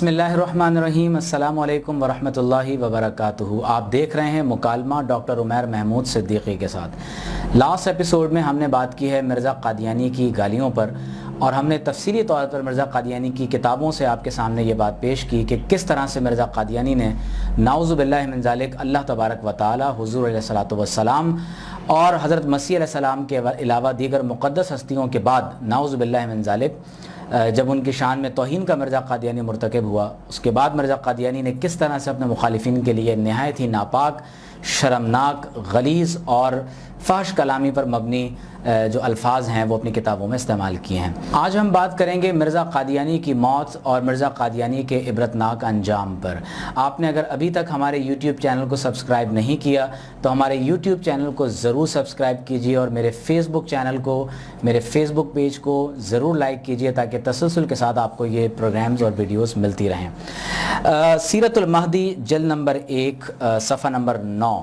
بسم اللہ الرحمن الرحیم۔ السلام علیکم ورحمۃ اللہ وبرکاتہ۔ آپ دیکھ رہے ہیں مکالمہ ڈاکٹر عمیر محمود صدیقی کے ساتھ۔ لاسٹ ایپیسوڈ میں ہم نے بات کی ہے مرزا قادیانی کی گالیوں پر، اور ہم نے تفصیلی طور پر مرزا قادیانی کی کتابوں سے آپ کے سامنے یہ بات پیش کی کہ کس طرح سے مرزا قادیانی نے نعوذ باللہ من ذالک اللہ تبارک و تعالی، حضور علیہ الصلوۃ والسلام اور حضرت مسیح علیہ السلام کے علاوہ دیگر مقدس ہستیوں کے بعد نعوذ باللہ من ذالک جب ان کی شان میں توہین کا مرزا قادیانی مرتکب ہوا، اس کے بعد مرزا قادیانی نے کس طرح سے اپنے مخالفین کے لیے نہایت ہی ناپاک، شرمناک، غلیظ اور فحش کلامی پر مبنی جو الفاظ ہیں وہ اپنی کتابوں میں استعمال کیے ہیں۔ آج ہم بات کریں گے مرزا قادیانی کی موت اور مرزا قادیانی کے عبرتناک انجام پر۔ آپ نے اگر ابھی تک ہمارے یوٹیوب چینل کو سبسکرائب نہیں کیا تو ہمارے یوٹیوب چینل کو ضرور سبسکرائب کیجیے، اور میرے فیس بک چینل کو، میرے فیس بک پیج کو ضرور لائک کیجیے تاکہ تسلسل کے ساتھ آپ کو یہ پروگرامز اور ویڈیوز ملتی رہیں۔ سیرت المہدی جلد نمبر 1 صفحہ نمبر 9،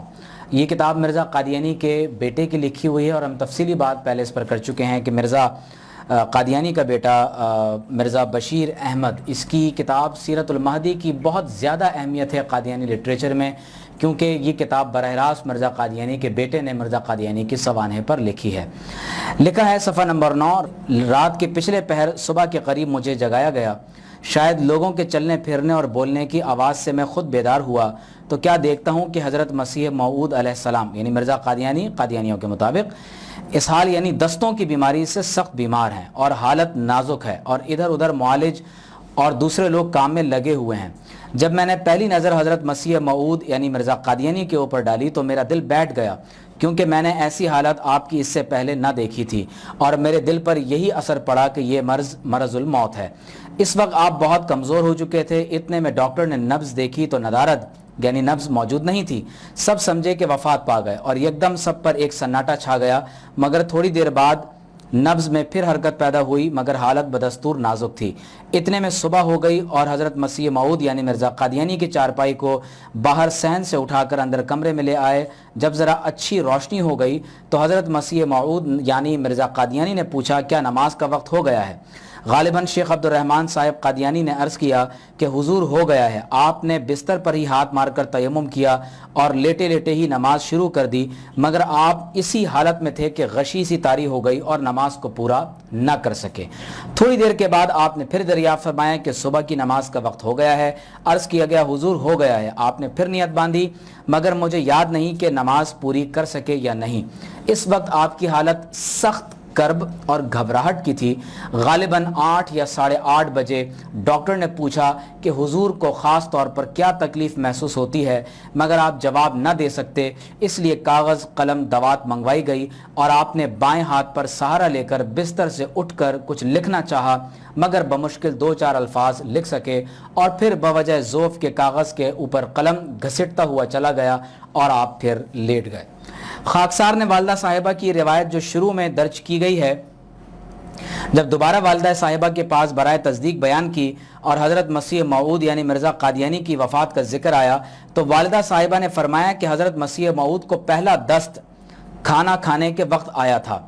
یہ کتاب مرزا قادیانی کے بیٹے کی لکھی ہوئی ہے، اور ہم تفصیلی بات پہلے اس پر کر چکے ہیں کہ مرزا قادیانی کا بیٹا مرزا بشیر احمد، اس کی کتاب سیرت المہدی کی بہت زیادہ اہمیت ہے قادیانی لٹریچر میں، کیونکہ یہ کتاب براہ راست مرزا قادیانی کے بیٹے نے مرزا قادیانی کی سوانح پر لکھی ہے۔ لکھا ہے صفحہ نمبر 9، رات کے پچھلے پہر صبح کے قریب مجھے جگایا گیا، شاید لوگوں کے چلنے پھرنے اور بولنے کی آواز سے میں خود بیدار ہوا تو کیا دیکھتا ہوں کہ حضرت مسیح موعود علیہ السلام یعنی مرزا قادیانی، قادیانیوں کے مطابق اس حال یعنی دستوں کی بیماری سے سخت بیمار ہیں اور حالت نازک ہے، اور ادھر ادھر معالج اور دوسرے لوگ کام میں لگے ہوئے ہیں۔ جب میں نے پہلی نظر حضرت مسیح موعود یعنی مرزا قادیانی کے اوپر ڈالی تو میرا دل بیٹھ گیا، کیونکہ میں نے ایسی حالت آپ کی اس سے پہلے نہ دیکھی تھی، اور میرے دل پر یہی اثر پڑا کہ یہ مرض الموت ہے۔ اس وقت آپ بہت کمزور ہو چکے تھے، اتنے میں ڈاکٹر نے نبض دیکھی تو ندارد یعنی نبض موجود نہیں تھی۔ سب سمجھے کہ وفات پا گئے، اور یکدم سب پر ایک سناٹا چھا گیا، مگر تھوڑی دیر بعد نبض میں پھر حرکت پیدا ہوئی، مگر حالت بدستور نازک تھی۔ اتنے میں صبح ہو گئی، اور حضرت مسیح موعود یعنی مرزا قادیانی کی چارپائی کو باہر صحن سے اٹھا کر اندر کمرے میں لے آئے۔ جب ذرا اچھی روشنی ہو گئی تو حضرت مسیح موعود یعنی مرزا قادیانی نے پوچھا، کیا نماز کا وقت ہو گیا ہے؟ غالباً شیخ عبد الرحمن صاحب قادیانی نے عرض کیا کہ حضور ہو گیا ہے۔ آپ نے بستر پر ہی ہاتھ مار کر تیمم کیا اور لیٹے لیٹے ہی نماز شروع کر دی، مگر آپ اسی حالت میں تھے کہ غشی سی طاری ہو گئی اور نماز کو پورا نہ کر سکے۔ تھوڑی دیر کے بعد آپ نے پھر دریافت فرمایا کہ صبح کی نماز کا وقت ہو گیا ہے۔ عرض کیا گیا حضور ہو گیا ہے۔ آپ نے پھر نیت باندھی، مگر مجھے یاد نہیں کہ نماز پوری کر سکے یا نہیں۔ اس وقت آپ کی حالت سخت کرب اور گھبراہٹ کی تھی۔ غالباً 8 یا 8:30 بجے ڈاکٹر نے پوچھا کہ حضور کو خاص طور پر کیا تکلیف محسوس ہوتی ہے، مگر آپ جواب نہ دے سکتے، اس لیے کاغذ قلم دوات منگوائی گئی، اور آپ نے بائیں ہاتھ پر سہارا لے کر بستر سے اٹھ کر کچھ لکھنا چاہا، مگر بمشکل 2-4 الفاظ لکھ سکے، اور پھر بوجہ ذوف کے کاغذ کے اوپر قلم گھسٹتا ہوا چلا گیا، اور آپ پھر لیٹ گئے۔ خاکسار نے والدہ صاحبہ کی روایت جو شروع میں درج کی گئی ہے، جب دوبارہ والدہ صاحبہ کے پاس برائے تصدیق بیان کی اور حضرت مسیح موعود یعنی مرزا قادیانی کی وفات کا ذکر آیا تو والدہ صاحبہ نے فرمایا کہ حضرت مسیح موعود کو پہلا دست کھانا کھانے کے وقت آیا تھا،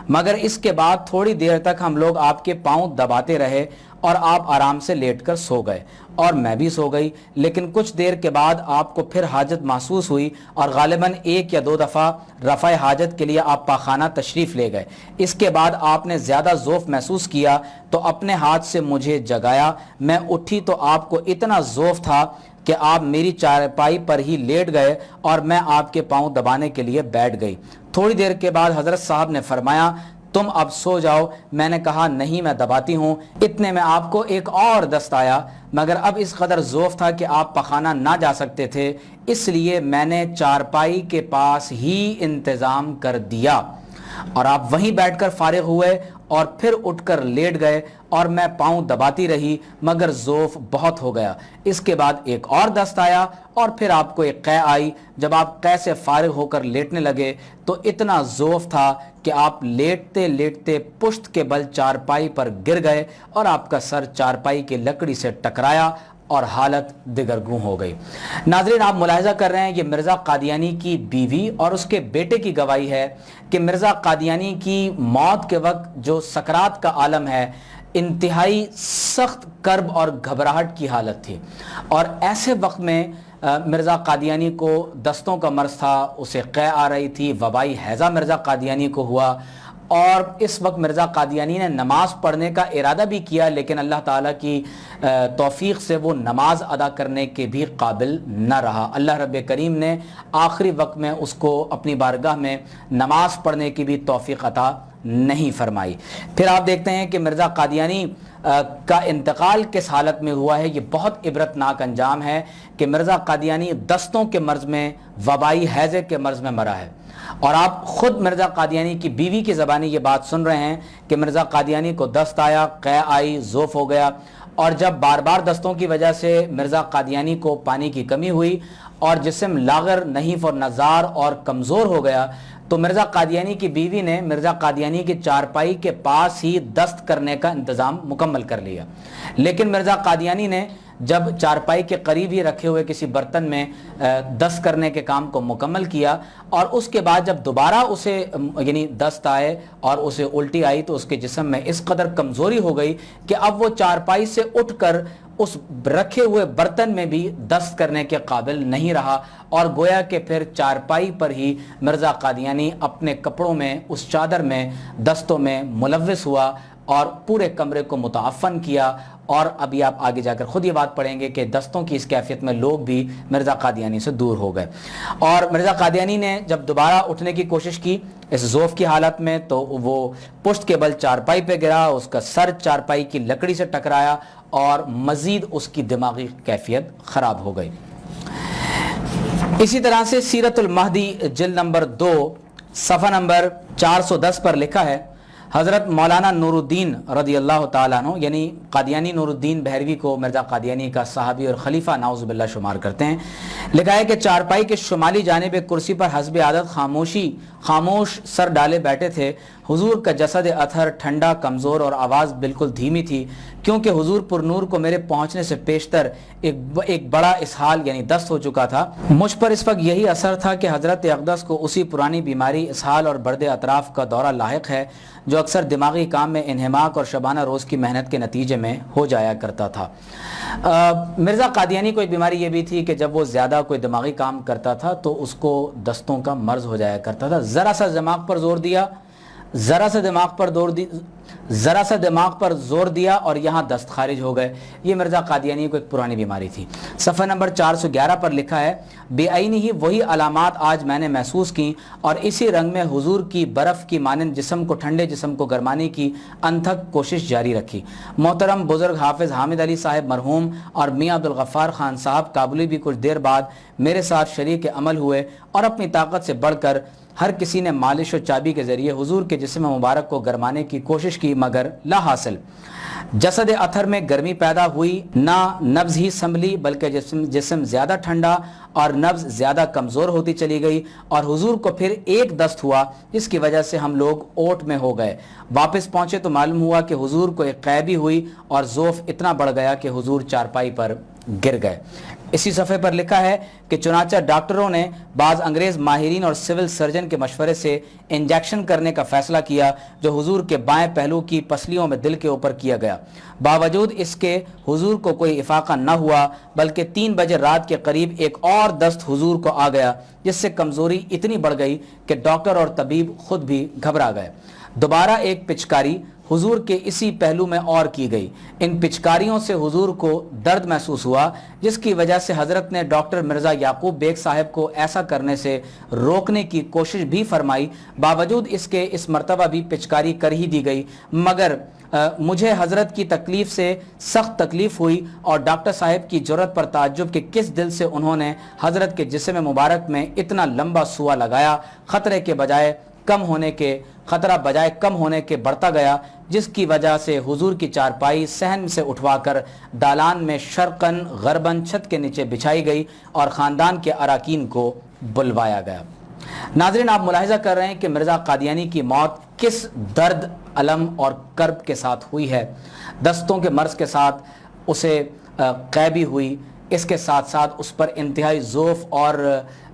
مگر اس کے بعد تھوڑی دیر تک ہم لوگ آپ کے پاؤں دباتے رہے اور آپ آرام سے لیٹ کر سو گئے، اور میں بھی سو گئی، لیکن کچھ دیر کے بعد آپ کو پھر حاجت محسوس ہوئی، اور غالباً 1 یا 2 دفعہ رفع حاجت کے لیے آپ پاخانہ تشریف لے گئے۔ اس کے بعد آپ نے زیادہ ذوف محسوس کیا تو اپنے ہاتھ سے مجھے جگایا، میں اٹھی تو آپ کو اتنا ذوف تھا کہ آپ میری چارپائی پر ہی لیٹ گئے، اور میں آپ کے پاؤں دبانے کے لیے بیٹھ گئی۔ تھوڑی دیر کے بعد حضرت صاحب نے فرمایا تم اب سو جاؤ۔ میں نے کہا نہیں میں دباتی ہوں۔ اتنے میں آپ کو ایک اور دست آیا، مگر اب اس قدر ذوف تھا کہ آپ پخانہ نہ جا سکتے تھے، اس لیے میں نے چارپائی کے پاس ہی انتظام کر دیا، اور آپ وہیں بیٹھ کر فارغ ہوئے اور پھر اٹھ کر لیٹ گئے، اور میں پاؤں دباتی رہی، مگر ذوف بہت ہو گیا۔ اس کے بعد ایک اور دست آیا، اور پھر آپ کو ایک قے آئی۔ جب آپ قے سے فارغ ہو کر لیٹنے لگے تو اتنا ذوف تھا کہ آپ لیٹتے لیٹتے پشت کے بل چارپائی پر گر گئے، اور آپ کا سر چارپائی کی لکڑی سے ٹکرایا، اور حالت دگرگوں ہو گئی۔ ناظرین آپ ملاحظہ کر رہے ہیں یہ مرزا قادیانی کی بیوی اور اس کے بیٹے کی گواہی ہے کہ مرزا قادیانی کی موت کے وقت جو سکرات کا عالم ہے، انتہائی سخت کرب اور گھبراہٹ کی حالت تھی، اور ایسے وقت میں مرزا قادیانی کو دستوں کا مرض تھا، اسے قے آ رہی تھی، وبائی ہیضہ مرزا قادیانی کو ہوا، اور اس وقت مرزا قادیانی نے نماز پڑھنے کا ارادہ بھی کیا، لیکن اللہ تعالیٰ کی توفیق سے وہ نماز ادا کرنے کے بھی قابل نہ رہا۔ اللہ رب کریم نے آخری وقت میں اس کو اپنی بارگاہ میں نماز پڑھنے کی بھی توفیق عطا نہیں فرمائی۔ پھر آپ دیکھتے ہیں کہ مرزا قادیانی کا انتقال کس حالت میں ہوا ہے۔ یہ بہت عبرتناک انجام ہے کہ مرزا قادیانی دستوں کے مرض میں، وبائی ہیضے کے مرض میں مرا ہے، اور آپ خود مرزا قادیانی کی بیوی کی زبانی یہ بات سن رہے ہیں کہ مرزا قادیانی کو دست آیا، قے آئی، ذوف ہو گیا، اور جب بار بار دستوں کی وجہ سے مرزا قادیانی کو پانی کی کمی ہوئی اور جسم لاغر، نحیف اور نزار اور کمزور ہو گیا، تو مرزا قادیانی کی بیوی نے مرزا قادیانی کی چارپائی کے پاس ہی دست کرنے کا انتظام مکمل کر لیا، لیکن مرزا قادیانی نے جب چارپائی کے قریب ہی رکھے ہوئے کسی برتن میں دست کرنے کے کام کو مکمل کیا، اور اس کے بعد جب دوبارہ اسے یعنی دست آئے اور اسے الٹی آئی تو اس کے جسم میں اس قدر کمزوری ہو گئی کہ اب وہ چارپائی سے اٹھ کر اس رکھے ہوئے برتن میں بھی دست کرنے کے قابل نہیں رہا، اور گویا کہ پھر چارپائی پر ہی مرزا قادیانی اپنے کپڑوں میں، اس چادر میں، دستوں میں ملوث ہوا اور پورے کمرے کو متعفن کیا۔ اور ابھی آپ آگے جا کر خود یہ بات پڑھیں گے کہ دستوں کی اس کیفیت میں لوگ بھی مرزا قادیانی سے دور ہو گئے۔ اور مرزا قادیانی نے جب دوبارہ اٹھنے کی کوشش کی اس ذوف کی حالت میں، تو وہ پشت کے بل چارپائی پہ گرا، اس کا سر چارپائی کی لکڑی سے ٹکرایا اور مزید اس کی دماغی کیفیت خراب ہو گئی۔ اسی طرح سے سیرت المہدی جلد نمبر 2 صفحہ نمبر 410 پر لکھا ہے، حضرت مولانا نور الدین رضی اللہ تعالیٰ عنہ، یعنی قادیانی نور الدین بہروی کو مرزا قادیانی کا صحابی اور خلیفہ نعوذ باللہ شمار کرتے ہیں، لکھا ہے کہ چارپائی کے شمالی جانب کرسی پر حسب عادت خاموش سر ڈالے بیٹھے تھے۔ حضور کا جسد اطہر ٹھنڈا، کمزور اور آواز بالکل دھیمی تھی، کیونکہ حضور پر نور کو میرے پہنچنے سے پیشتر ایک بڑا اسہال یعنی دست ہو چکا تھا۔ مجھ پر اس وقت یہی اثر تھا کہ حضرت اقدس کو اسی پرانی بیماری اسہال اور برد اطراف کا دورہ لاحق ہے، جو اکثر دماغی کام میں انہماک اور شبانہ روز کی محنت کے نتیجے میں ہو جایا کرتا تھا۔ مرزا قادیانی کو ایک بیماری یہ بھی تھی کہ جب وہ زیادہ کوئی دماغی کام کرتا تھا تو اس کو دستوں کا مرض ہو جایا کرتا تھا۔ ذرا سا دماغ پر زور دیا اور یہاں دست خارج ہو گئے۔ یہ مرزا قادیانی کو ایک پرانی بیماری تھی۔ صفحہ نمبر 411 پر لکھا ہے، بے عینی ہی وہی علامات آج میں نے محسوس کی، اور اسی رنگ میں حضور کی برف کی مانند ٹھنڈے جسم کو گرمانے کی انتھک کوشش جاری رکھی۔ محترم بزرگ حافظ حامد علی صاحب مرحوم اور میاں عبدالغفار خان صاحب کابلی بھی کچھ دیر بعد میرے ساتھ شریک عمل ہوئے، اور اپنی طاقت سے بڑھ کر ہر کسی نے مالش و چابی کے ذریعے حضور کے جسم مبارک کو گرمانے کی کوشش کی، مگر لا حاصل۔ جسد اطہر میں گرمی پیدا ہوئی، نہ نبض ہی سنبھلی، بلکہ جسم زیادہ ٹھنڈا اور نبض زیادہ کمزور ہوتی چلی گئی، اور حضور کو پھر ایک دست ہوا، جس کی وجہ سے ہم لوگ اوٹ میں ہو گئے۔ واپس پہنچے تو معلوم ہوا کہ حضور کو ایک قے بھی ہوئی اور ذوف اتنا بڑھ گیا کہ حضور چارپائی پر گر گئے۔ اسی صفحے پر لکھا ہے کہ چنانچہ ڈاکٹروں نے بعض انگریز ماہرین اور سول سرجن کے مشورے سے انجیکشن کرنے کا فیصلہ کیا، جو حضور کے بائیں پہلو کی پسلیوں میں دل کے اوپر کیا گیا۔ باوجود اس کے حضور کو کوئی افاقہ نہ ہوا، بلکہ 3 بجے رات کے قریب ایک اور دست حضور کو آ گیا، جس سے کمزوری اتنی بڑھ گئی کہ ڈاکٹر اور طبیب خود بھی گھبرا گئے۔ دوبارہ ایک پچکاری حضور کے اسی پہلو میں اور کی گئی۔ ان پچکاریوں سے حضور کو درد محسوس ہوا، جس کی وجہ سے حضرت نے ڈاکٹر مرزا یعقوب بیگ صاحب کو ایسا کرنے سے روکنے کی کوشش بھی فرمائی۔ باوجود اس کے اس مرتبہ بھی پچکاری کر ہی دی گئی، مگر مجھے حضرت کی تکلیف سے سخت تکلیف ہوئی، اور ڈاکٹر صاحب کی جرأت پر تعجب کہ کس دل سے انہوں نے حضرت کے جسم مبارک میں اتنا لمبا سوا لگایا۔ خطرہ بجائے کم ہونے کے بڑھتا گیا، جس کی وجہ سے حضور کی چارپائی صحن سے اٹھوا کر دالان میں شرقاً غرباً چھت کے نیچے بچھائی گئی اور خاندان کے اراکین کو بلوایا گیا۔ ناظرین، آپ ملاحظہ کر رہے ہیں کہ مرزا قادیانی کی موت کس درد، الم اور کرب کے ساتھ ہوئی ہے۔ دستوں کے مرض کے ساتھ اسے قے بھی ہوئی، اس کے ساتھ ساتھ اس پر انتہائی ذوف اور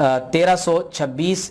1326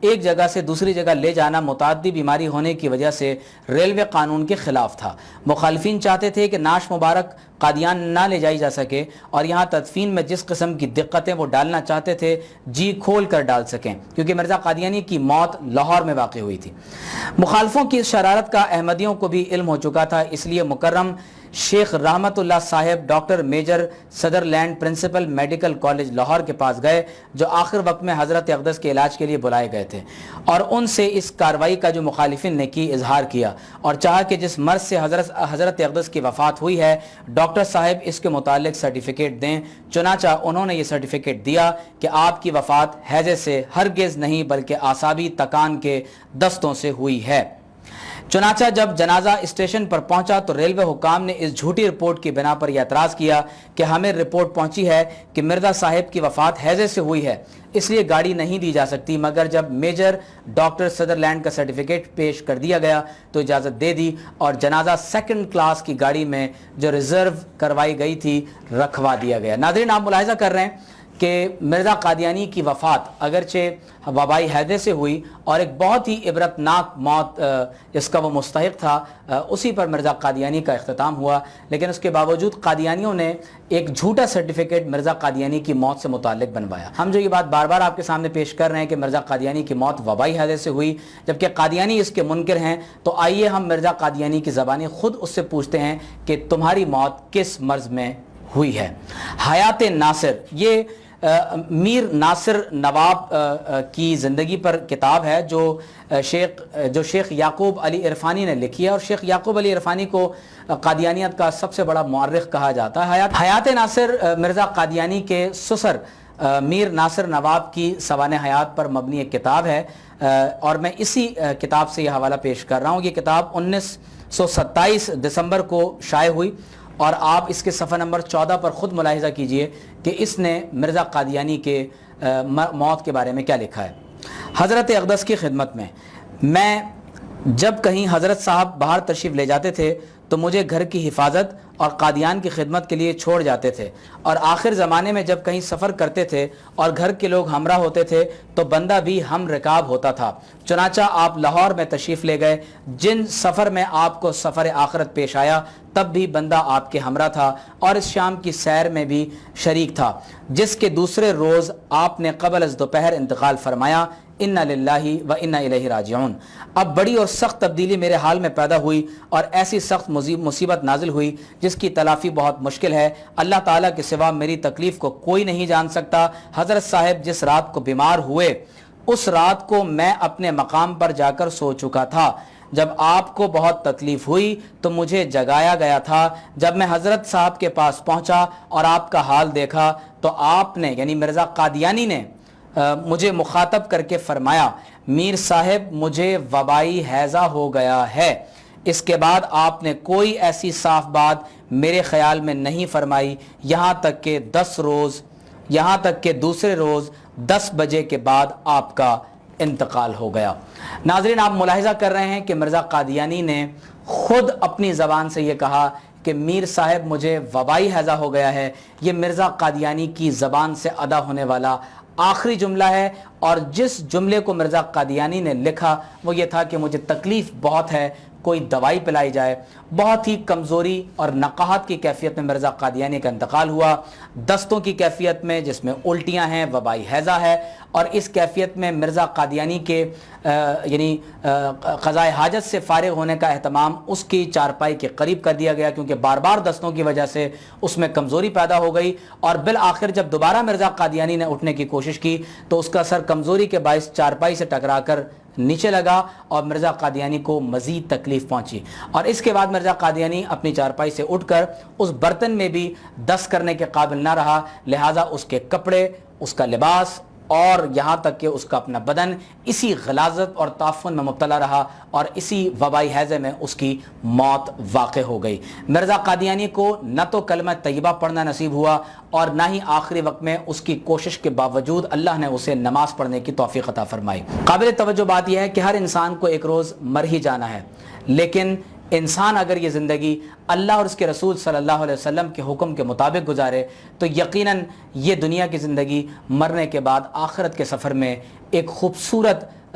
ایک جگہ سے دوسری جگہ لے جانا متعدی بیماری ہونے کی وجہ سے ریلوے قانون کے خلاف تھا۔ مخالفین چاہتے تھے کہ نعش مبارک قادیان نہ لے جائی جا سکے اور یہاں تدفین میں جس قسم کی دقتیں وہ ڈالنا چاہتے تھے جی کھول کر ڈال سکیں، کیونکہ مرزا قادیانی کی موت لاہور میں واقع ہوئی تھی۔ مخالفوں کی اس شرارت کا احمدیوں کو بھی علم ہو چکا تھا، اس لیے مکرم شیخ رحمت اللہ صاحب doctor major Sutherland principal medical college Lahore کے پاس گئے، جو آخر وقت میں حضرت اقدس کے علاج کے لیے بلائے گئے تھے، اور ان سے اس کارروائی کا جو مخالفین نے کی اظہار کیا اور چاہا کہ جس مرض سے حضرت اقدس کی وفات ہوئی ہے ڈاکٹر صاحب اس کے متعلق سرٹیفکیٹ دیں۔ چنانچہ انہوں نے یہ سرٹیفکیٹ دیا کہ آپ کی وفات ہیضے سے ہرگز نہیں بلکہ اعصابی تکان کے دستوں سے ہوئی ہے۔ چنانچہ جب جنازہ اسٹیشن پر پہنچا تو ریلوے حکام نے اس جھوٹی رپورٹ کی بنا پر یہ اعتراض کیا کہ ہمیں رپورٹ پہنچی ہے کہ مرزا صاحب کی وفات ہیضے سے ہوئی ہے، اس لیے گاڑی نہیں دی جا سکتی، مگر جب میجر ڈاکٹر سدرلینڈ کا سرٹیفکیٹ پیش کر دیا گیا تو اجازت دے دی اور جنازہ سیکنڈ کلاس کی گاڑی میں جو ریزرو کروائی گئی تھی رکھوا دیا گیا۔ ناظرین، آپ ملاحظہ کر رہے ہیں کہ مرزا قادیانی کی وفات اگرچہ وبائی ہیضے سے ہوئی اور ایک بہت ہی عبرتناک موت جس کا وہ مستحق تھا، اسی پر مرزا قادیانی کا اختتام ہوا، لیکن اس کے باوجود قادیانیوں نے ایک جھوٹا سرٹیفکیٹ مرزا قادیانی کی موت سے متعلق بنوایا۔ ہم جو یہ بات بار بار آپ کے سامنے پیش کر رہے ہیں کہ مرزا قادیانی کی موت وبائی ہیضے سے ہوئی، جبکہ قادیانی اس کے منکر ہیں، تو آئیے ہم مرزا قادیانی کی زبانی خود اس سے پوچھتے ہیں کہ تمہاری موت کس مرض میں ہوئی ہے۔ حیات ناصر، یہ میر ناصر نواب کی زندگی پر کتاب ہے جو شیخ یعقوب علی عرفانی نے لکھی ہے، اور شیخ یعقوب علی عرفانی کو قادیانیت کا سب سے بڑا مورخ کہا جاتا ہے۔ حیات ناصر مرزا قادیانی کے سسر میر ناصر نواب کی سوانح حیات پر مبنی ایک کتاب ہے، اور میں اسی کتاب سے یہ حوالہ پیش کر رہا ہوں۔ یہ کتاب 1927 دسمبر کو شائع ہوئی، اور آپ اس کے صفحہ نمبر 14 پر خود ملاحظہ کیجئے کہ اس نے مرزا قادیانی کے موت کے بارے میں کیا لکھا ہے۔ حضرت اقدس کی خدمت میں جب کہیں حضرت صاحب باہر تشریف لے جاتے تھے تو مجھے گھر کی حفاظت اور قادیان کی خدمت کے لیے چھوڑ جاتے تھے، اور آخر زمانے میں جب کہیں سفر کرتے تھے اور گھر کے لوگ ہمراہ ہوتے تھے تو بندہ بھی ہم رکاب ہوتا تھا۔ چنانچہ آپ لاہور میں تشریف لے گئے، جن سفر میں آپ کو سفر آخرت پیش آیا تب بھی بندہ آپ کے ہمراہ تھا، اور اس شام کی سیر میں بھی شریک تھا، جس کے دوسرے روز آپ نے قبل از دوپہر انتقال فرمایا۔ انا للہ و انا الیہ راجعون۔ اب بڑی اور سخت تبدیلی میرے حال میں پیدا ہوئی، اور ایسی سخت مصیبت نازل ہوئی جس کی تلافی بہت مشکل ہے۔ اللہ تعالیٰ کے سوا میری تکلیف کو کوئی نہیں جان سکتا۔ حضرت صاحب جس رات کو بیمار ہوئے اس رات کو میں اپنے مقام پر جا کر سو چکا تھا۔ جب آپ کو بہت تکلیف ہوئی تو مجھے جگایا گیا تھا۔ جب میں حضرت صاحب کے پاس پہنچا اور آپ کا حال دیکھا تو آپ نے یعنی مرزا قادیانی نے مجھے مخاطب کر کے فرمایا، میر صاحب مجھے وبائی ہیضہ ہو گیا ہے۔ اس کے بعد آپ نے کوئی ایسی صاف بات میرے خیال میں نہیں فرمائی، یہاں تک کہ دوسرے روز 10 بجے کے بعد آپ کا انتقال ہو گیا۔ ناظرین، آپ ملاحظہ کر رہے ہیں کہ مرزا قادیانی نے خود اپنی زبان سے یہ کہا کہ میر صاحب مجھے وبائی ہیضہ ہو گیا ہے۔ یہ مرزا قادیانی کی زبان سے ادا ہونے والا آخری جملہ ہے، اور جس جملے کو مرزا قادیانی نے لکھا وہ یہ تھا کہ مجھے تکلیف بہت ہے، کوئی دوائی پلائی جائے۔ بہت ہی کمزوری اور نقاہت کی کیفیت میں مرزا قادیانی کا انتقال ہوا، دستوں کی کیفیت میں جس میں الٹیاں ہیں، وبائی ہیضہ ہے، اور اس کیفیت میں مرزا قادیانی کے قضائے حاجت سے فارغ ہونے کا اہتمام اس کی چارپائی کے قریب کر دیا گیا، کیونکہ بار بار دستوں کی وجہ سے اس میں کمزوری پیدا ہو گئی، اور بالآخر جب دوبارہ مرزا قادیانی نے اٹھنے کی کوشش کی تو اس کا سر کمزوری کے باعث چارپائی سے ٹکرا کر نیچے لگا اور مرزا قادیانی کو مزید تکلیف پہنچی، اور اس کے بعد مرزا قادیانی اپنی چارپائی سے اٹھ کر اس برتن میں بھی دست کرنے کے قابل نہ رہا، لہٰذا اس کے کپڑے، اس کا لباس اور یہاں تک کہ اس کا اپنا بدن اسی غلاظت اور تعفن میں مبتلا رہا، اور اسی وبائی ہیضے میں اس کی موت واقع ہو گئی۔ مرزا قادیانی کو نہ تو کلمہ طیبہ پڑھنا نصیب ہوا اور نہ ہی آخری وقت میں اس کی کوشش کے باوجود اللہ نے اسے نماز پڑھنے کی توفیق عطا فرمائی۔ قابل توجہ بات یہ ہے کہ ہر انسان کو ایک روز مر ہی جانا ہے، لیکن انسان اگر یہ زندگی اللہ اور اس کے رسول صلی اللہ علیہ وسلم کے حکم کے مطابق گزارے تو یقیناً یہ دنیا کی زندگی مرنے کے بعد آخرت کے سفر میں ایک خوبصورت